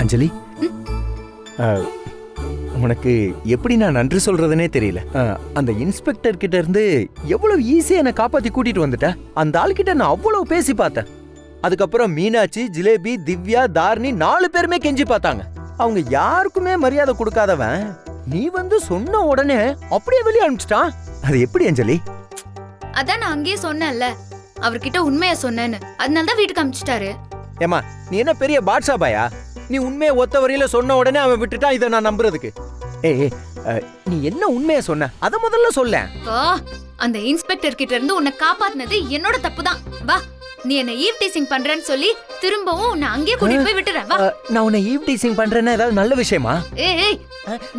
அஞ்சலி, உனக்கு எப்படி நான் நன்றி சொல்றதுனே தெரியல. அந்த இன்ஸ்பெக்டர் கிட்ட இருந்து எவ்வளவு ஈஸியா என்னை காப்பாத்தி கூட்டிட்டு வந்துட்டேன். அந்த ஆள்கிட்ட நான் அவ்வளவு பேசி பார்த்தேன். அதுக்கப்புறம் மீனாட்சி, ஜிலேபி, திவ்யா, தாரணி 4 பேருமே கெஞ்சி பார்த்தாங்க. அவங்க யாருக்குமே மரியாதை கொடுக்காதவன் நீ வந்து சொன்ன உடனே அப்படியே வெளியே அனுப்பிச்சிட்டான். அது எப்படி அஞ்சலி? அதான் நான் அங்கேயே சொன்னேன்ல, அவர்கிட்ட உண்மையா சொன்னேன்னு, அதனால தான் வீட்டுக்கு அனுப்பிச்சிட்டாரு. ஏமா, நீ என்ன பெரிய பாட்ஷா பாயா? நீ உண்மையை ஒத்த வரியில சொன்ன உடனே அவன் விட்டுட்டான். இதை நான் நம்புறதுக்கு? நீ என்ன உண்மையை சொன்ன அத முதல்ல சொல்ல. அந்த இன்ஸ்பெக்டர் கிட்ட இருந்து உன்னை காப்பாத்தினது என்னோட தப்பு தான். வா, நீ என்ன ஈவ் டீசிங் பண்றேன்னு சொல்லி திரும்பவும் உன்னை அங்கேயே கூட்டிட்டு போய் விட்டுறேன். வா. நான் உன்னை ஈவ் டீசிங் பண்றேன்னா ஏதாவது நல்ல விஷயமா? ஏய்,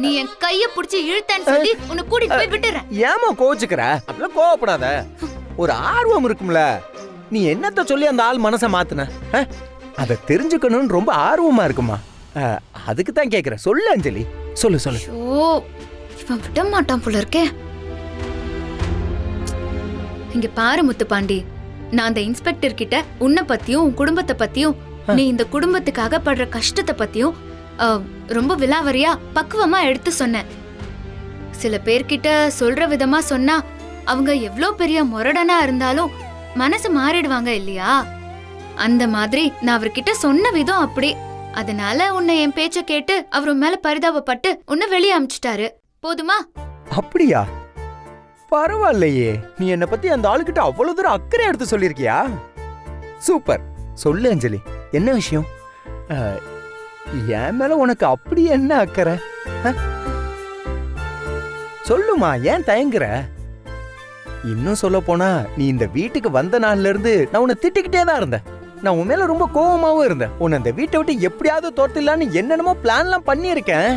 நீ என் கைய புடிச்சு இழுத்தேன்னு சொல்லி உன்னை கூட்டிட்டு போய் விட்டுறேன். ஏமா கோச்சுக்கிற? அப்படிலாம் கோவப்படாத. ஒரு ஆர்வம் இருக்கும்ல. நீ என்னத்த சொல்லி அந்த ஆள் மனசை மாத்துன? அதை தெரிஞ்சுக்கணும்னு ரொம்ப ஆர்வமா இருக்குமா? அதுக்கு தான் கேக்குறேன். சொல்லு அஞ்சலி, சொல்லு சொல்லு. ஓ, இவன் விட மாட்டான் போல இருக்கே. இங்க பாரு முத்துப்பாண்டி, நான் அந்த இன்ஸ்பெக்டர் கிட்ட உன்னை பத்தியும் உன் குடும்பத்தை பத்தியும், நீ இந்த குடும்பத்துக்காக படுற கஷ்டத்தை பத்தியும் ரொம்ப விலாவரியா பக்குவமா எடுத்து சொன்னேன். சில பேர்கிட்ட சொல்ற விதமா சொன்னா அவங்க எவ்ளோ பெரிய முரடனா இருந்தாலும் மனசு மாறிடுவாங்க இல்லையா? அந்த மாதிரி நான் அவர்கிட்ட சொன்ன விதம் அப்படி. அதனால உன்னை என் பேச்ச கேட்டு அவர் மேல பரிதாபப்பட்டு உன்னை வெளியே அனுப்பிச்சிட்டாரு. போதுமா? அப்படியா? பரவாயில்லையே. நீ என்ன பத்தி அந்த ஆளுகிட்ட அவ்வளவு தூரம் அக்கறை எடுத்து சொல்லிருக்கியா? சூப்பர். சொல்லு அஞ்சலி, என்ன விஷயம்? என் மேல உனக்கு அப்படி என்ன அக்கறை? சொல்லுமா, ஏன் தயங்குற? இன்னும் சொல்ல போனா, நீ இந்த வீட்டுக்கு வந்த நாள்ல இருந்து நான் உன்னை திட்டிக்கிட்டே தான் இருந்தேன். நான் உன் மேல ரொம்ப கோவமாவும் இருந்தேன். உன்னை அந்த வீட்டை விட்டு எப்படியாவது தோர்த்திடலான்னு என்னென்னமோ பிளான்லாம் பண்ணியிருக்கேன்.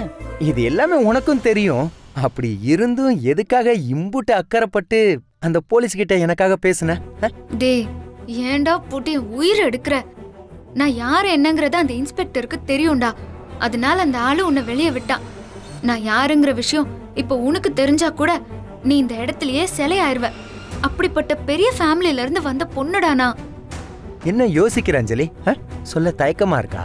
இது எல்லாமே உனக்கும் தெரியும். அப்படி இருந்தும் எதுக்காக இம்புட்டு அக்கறைப்பட்டு அந்த போலீஸ் கிட்ட எனக்காக பேசுன? டேய், ஏன்டா போட்டு உயிர் எடுக்கிற? நான் யாரு என்னங்கறத அந்த இன்ஸ்பெக்டருக்கு தெரியும்டா. அதனால அந்த ஆளு உன்னை வெளியே விட்டான். நான் யாருங்கிற விஷயம் இப்ப உனக்கு தெரிஞ்சா கூட நீ இந்த இடத்துலயே சிலையாயிருவ. அப்படிப்பட்ட பெரிய ஃபேமிலில இருந்து வந்த பொண்ணுடானா. என்ன யோசிக்கிற அஞ்சலி? சொல்ல தயக்கமா இருக்கா?